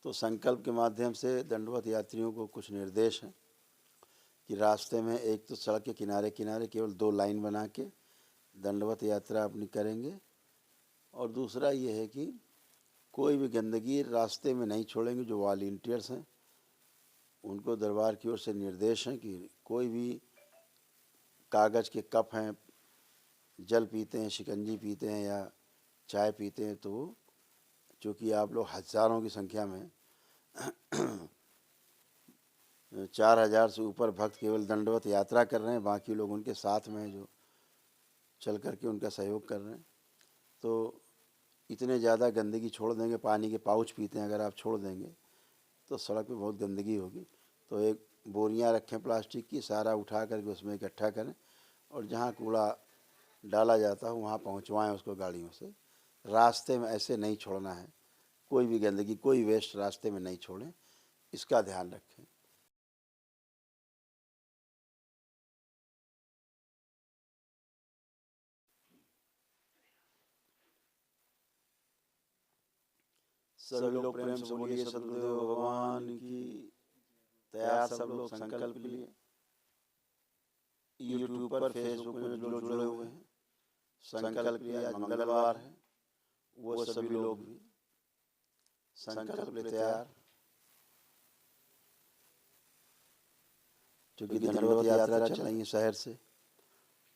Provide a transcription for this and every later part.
तो संकल्प के माध्यम से दंडवत यात्रियों को कुछ निर्देश हैं कि रास्ते में एक तो सड़क के किनारे किनारे केवल 2 लाइन बना के दंडवत यात्रा अपनी करेंगे, और दूसरा ये है कि कोई भी गंदगी रास्ते में नहीं छोड़ेंगे। जो वॉलंटियर्स हैं उनको दरबार की ओर से निर्देश हैं कि कोई भी कागज़ के कप हैं, जल पीते हैं, शिकंजी पीते हैं या चाय पीते हैं, तो चूँकि आप लोग हज़ारों की संख्या में 4000 से ऊपर भक्त केवल दंडवत यात्रा कर रहे हैं, बाकी लोग उनके साथ में हैं जो चल करके उनका सहयोग कर रहे हैं। तो इतने ज़्यादा गंदगी छोड़ देंगे, पानी के पाउच पीते हैं अगर आप छोड़ देंगे तो सड़क पे बहुत गंदगी होगी। तो एक बोरियां रखें प्लास्टिक की, सारा उठा करके उसमें इकट्ठा करें और जहाँ कूड़ा डाला जाता है वहाँ पहुँचवाएं उसको गाड़ियों से। रास्ते में ऐसे नहीं छोड़ना है, कोई भी गंदगी, कोई वेस्ट रास्ते में नहीं छोड़ें, इसका ध्यान रखें। सभी लोग प्रेम से बोलिए सतगुरुदेव भगवान की। तैयार सब लोग संकल्प के लिए। यूट्यूब पर, फेसबुक में जो जुड़े हुए हैं, संकल्प के लिए आज मंगलवार है, वो सभी लोग भी संकल्प के लिए तैयार। क्योंकि दंडवत यात्रा चल रही है शहर से,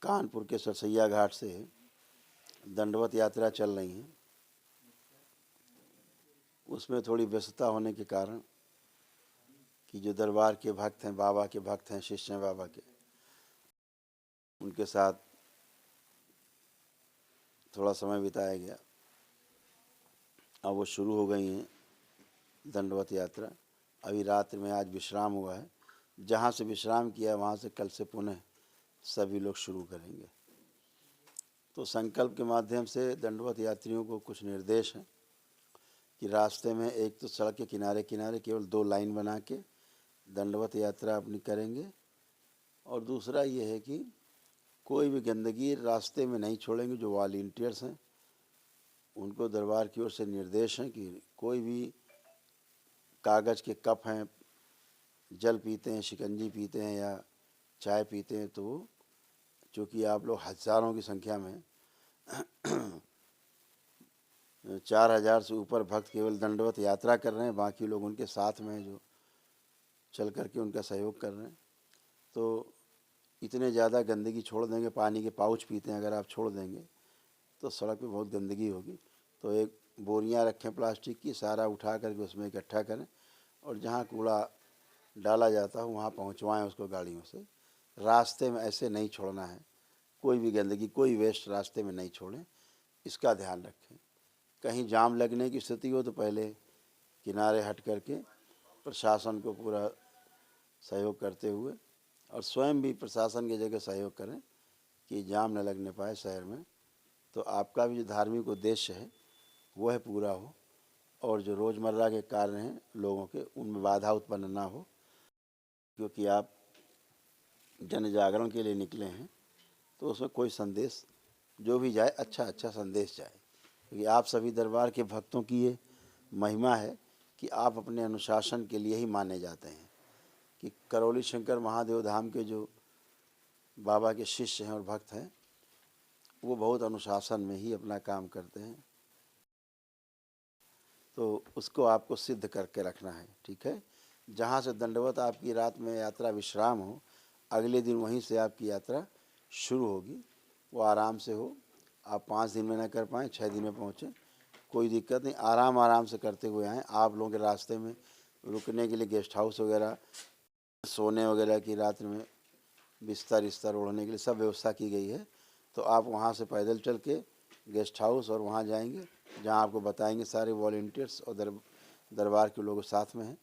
कानपुर के सरसैया घाट से दंडवत यात्रा चल रही है। उसमें थोड़ी व्यस्तता होने के कारण कि जो दरबार के भक्त हैं, बाबा के भक्त हैं, शिष्य हैं बाबा के, उनके साथ थोड़ा समय बिताया गया। अब वो शुरू हो गई हैं दंडवत यात्रा। अभी रात्रि में आज विश्राम हुआ है, जहाँ से विश्राम किया है वहाँ से कल से पुनः सभी लोग शुरू करेंगे। तो संकल्प के माध्यम से दंडवत यात्रियों को कुछ निर्देश हैं कि रास्ते में एक तो सड़क के किनारे किनारे केवल 2 लाइन बना के दंडवत यात्रा अपनी करेंगे, और दूसरा ये है कि कोई भी गंदगी रास्ते में नहीं छोड़ेंगे। जो वॉलंटियर्स हैं उनको दरबार की ओर से निर्देश हैं कि कोई भी कागज़ के कप हैं, जल पीते हैं, शिकंजी पीते हैं या चाय पीते हैं, तो चूँकि आप लोग हज़ारों की संख्या में 4000 से ऊपर भक्त केवल दंडवत यात्रा कर रहे हैं, बाकी लोग उनके साथ में हैं जो चल करके उनका सहयोग कर रहे हैं। तो इतने ज़्यादा गंदगी छोड़ देंगे, पानी के पाउच पीते हैं अगर आप छोड़ देंगे तो सड़क पे बहुत गंदगी होगी। तो एक बोरियां रखें प्लास्टिक की, सारा उठा करके उसमें इकट्ठा करें और जहाँ कूड़ा डाला जाता है वहाँ पहुँचवाएं उसको गाड़ियों से। रास्ते में ऐसे नहीं छोड़ना है, कोई भी गंदगी, कोई वेस्ट रास्ते में नहीं छोड़ें, इसका ध्यान रखें। कहीं जाम लगने की स्थिति हो तो पहले किनारे हट करके प्रशासन को पूरा सहयोग करते हुए और स्वयं भी प्रशासन की जगह सहयोग करें कि जाम न लगने पाए शहर में। तो आपका भी जो धार्मिक उद्देश्य है वह पूरा हो और जो रोज़मर्रा के कार्य हैं लोगों के, उनमें बाधा उत्पन्न ना हो। क्योंकि आप जन जागरण के लिए निकले हैं तो उसमें कोई संदेश जो भी जाए, अच्छा अच्छा संदेश जाए। क्योंकि आप सभी दरबार के भक्तों की ये महिमा है कि आप अपने अनुशासन के लिए ही माने जाते हैं। कि करौली शंकर महादेव धाम के जो बाबा के शिष्य हैं और भक्त हैं वो बहुत अनुशासन में ही अपना काम करते हैं। तो उसको आपको सिद्ध करके रखना है, ठीक है। जहाँ से दंडवत आपकी रात में यात्रा विश्राम हो, अगले दिन वहीं से आपकी यात्रा शुरू होगी। वो आराम से हो, आप 5 दिन में ना कर पाएँ, 6 दिन में पहुँचें, कोई दिक्कत नहीं। आराम आराम से करते हुए आएँ। आप लोगों के रास्ते में रुकने के लिए गेस्ट हाउस वगैरह, सोने वगैरह की रात्रि में बिस्तर इस्तर ओढ़ने के लिए सब व्यवस्था की गई है। तो आप वहाँ से पैदल चल के गेस्ट हाउस और वहाँ जाएंगे जहाँ आपको बताएंगे सारे वॉलंटियर्स और दरबार के लोग साथ में हैं।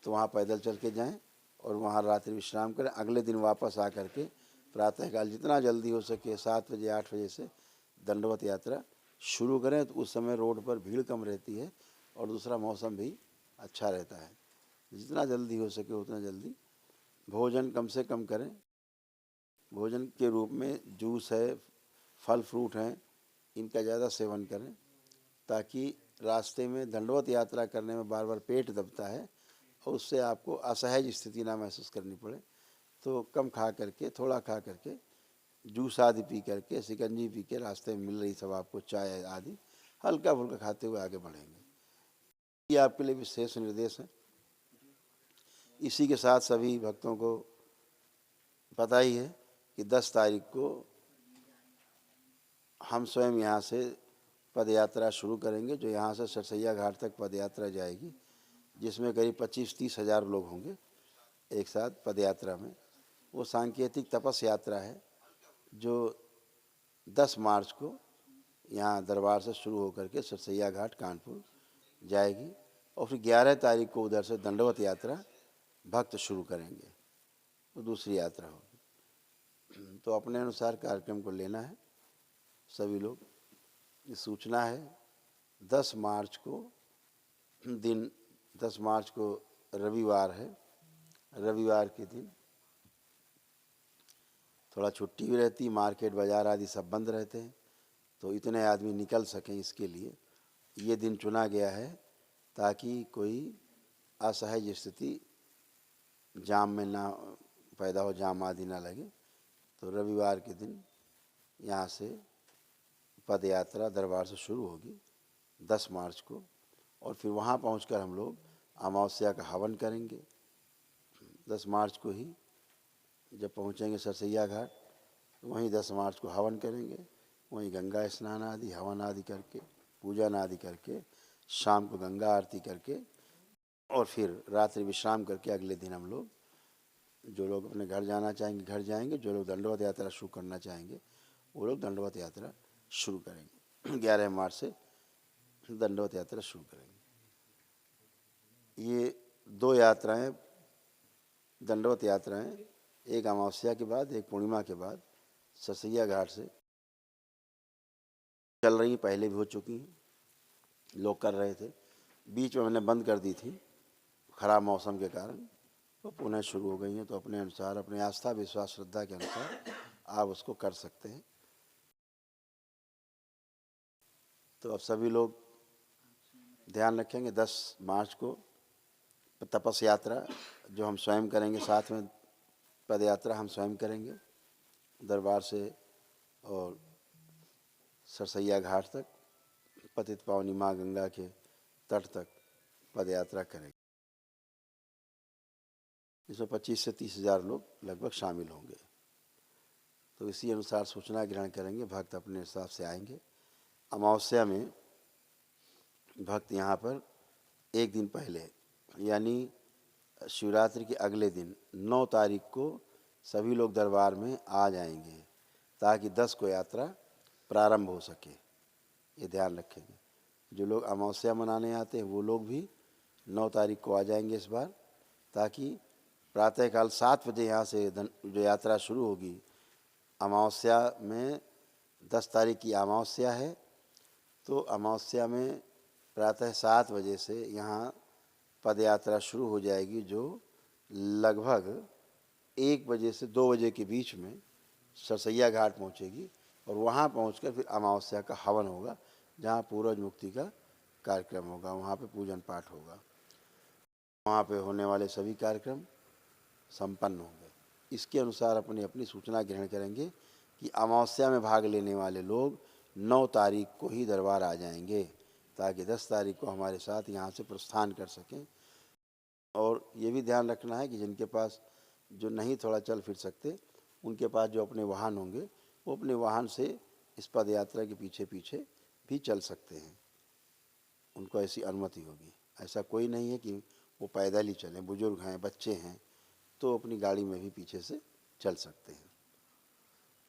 तो वहाँ पैदल चल के जाएँ और वहाँ रात्रि विश्राम करें। अगले दिन वापस आ कर के प्रातःकाल जितना जल्दी हो सके 7 बजे 8 बजे से दंडवत यात्रा शुरू करें। तो उस समय रोड पर भीड़ कम रहती है और दूसरा मौसम भी अच्छा रहता है। जितना जल्दी हो सके उतना जल्दी। भोजन कम से कम करें। भोजन के रूप में जूस है, फल फ्रूट हैं, इनका ज़्यादा सेवन करें ताकि रास्ते में दंडवत यात्रा करने में बार बार पेट दबता है और उससे आपको असहज स्थिति ना महसूस करनी पड़े, तो कम खा करके, थोड़ा खा करके, जूस आदि पी करके, शिकंजी पी के, रास्ते में मिल रही सब आपको चाय आदि हल्का फुल्का खाते हुए आगे बढ़ेंगे। ये आपके लिए विशेष निर्देश है। इसी के साथ सभी भक्तों को पता ही है कि 10 तारीख को हम स्वयं यहाँ से पद यात्रा शुरू करेंगे, जो यहाँ से सरसैया घाट तक पद यात्रा जाएगी, जिसमें करीब 25-30 हज़ार लोग होंगे एक साथ पद यात्रा में। वो सांकेतिक तपस यात्रा है जो 10 मार्च को यहाँ दरबार से शुरू होकर के सरसैया घाट कानपुर जाएगी और फिर 11 तारीख को उधर से दंडवत यात्रा भक्त शुरू करेंगे, वो दूसरी यात्रा होगी। तो अपने अनुसार कार्यक्रम को लेना है सभी लोग। ये सूचना है 10 मार्च को दिन, 10 मार्च को रविवार है। रविवार के दिन थोड़ा छुट्टी भी रहती, मार्केट बाज़ार आदि सब बंद रहते हैं, तो इतने आदमी निकल सकें इसके लिए ये दिन चुना गया है, ताकि कोई असहज स्थिति जाम में ना पैदा हो, जाम आदि ना लगे। तो रविवार के दिन यहाँ से पद यात्रा दरबार से शुरू होगी 10 मार्च को, और फिर वहाँ पहुँचकर हम लोग अमावस्या का हवन करेंगे 10 मार्च को ही। जब पहुँचेंगे सरसैया घाट तो वहीं 10 मार्च को हवन करेंगे, वहीं गंगा स्नान आदि हवन आदि करके, पूजन आदि करके, शाम को गंगा आरती करके, और फिर रात्रि विश्राम करके अगले दिन हम लोग, जो लोग अपने घर जाना चाहेंगे घर जाएंगे, जो लोग दंडवत यात्रा शुरू करना चाहेंगे वो लोग दंडवत यात्रा शुरू करेंगे। 11 मार्च से दंडवत यात्रा शुरू करेंगे। ये 2 यात्राएं, दंडवत यात्राएं, एक अमावस्या के बाद, एक पूर्णिमा के बाद सरसैया घाट से चल रही, पहले भी हो चुकी हैं, लोग कर रहे थे, बीच में मैंने बंद कर दी थी खराब मौसम के कारण, तो पुनः शुरू हो गई हैं। तो अपने अनुसार, अपने आस्था विश्वास श्रद्धा के अनुसार आप उसको कर सकते हैं। तो अब सभी लोग ध्यान रखेंगे 10 मार्च को तपस यात्रा जो हम स्वयं करेंगे, साथ में पद यात्रा हम स्वयं करेंगे दरबार से और सरसैया घाट तक, पतित पावनी माँ गंगा के तट तक पद यात्रा करेंगे। इसमें 25 से 30 हज़ार लोग लगभग शामिल होंगे। तो इसी अनुसार सूचना ग्रहण करेंगे, भक्त अपने हिसाब से आएंगे। अमावस्या में भक्त यहाँ पर एक दिन पहले, यानी शिवरात्रि के अगले दिन 9 तारीख को सभी लोग दरबार में आ जाएंगे, ताकि 10 को यात्रा प्रारंभ हो सके। ये ध्यान रखेंगे। जो लोग अमावस्या मनाने आते हैं वो लोग भी 9 तारीख को आ जाएंगे इस बार, ताकि प्रातःकाल 7 बजे यहाँ से जो यात्रा शुरू होगी, अमावस्या में 10 तारीख की अमावस्या है, तो अमावस्या में प्रातः 7 बजे से यहाँ पद यात्रा शुरू हो जाएगी, जो लगभग 1 बजे से 2 बजे के बीच में सरसैया घाट पहुँचेगी, और वहाँ पहुँचकर फिर अमावस्या का हवन होगा, जहाँ पूर्वज मुक्ति का कार्यक्रम होगा, वहाँ पे पूजन पाठ होगा, वहाँ पे होने वाले सभी कार्यक्रम संपन्न होंगे। इसके अनुसार अपनी अपनी सूचना ग्रहण करेंगे कि अमावस्या में भाग लेने वाले लोग 9 तारीख को ही दरबार आ जाएंगे, ताकि 10 तारीख को हमारे साथ यहाँ से प्रस्थान कर सकें। और ये भी ध्यान रखना है कि जिनके पास जो नहीं थोड़ा चल फिर सकते, उनके पास जो अपने वाहन होंगे वो अपने वाहन से इस पद यात्रा के पीछे पीछे भी चल सकते हैं, उनको ऐसी अनुमति होगी। ऐसा कोई नहीं है कि वो पैदल ही चलें, बुजुर्ग हैं, बच्चे हैं, तो अपनी गाड़ी में भी पीछे से चल सकते हैं।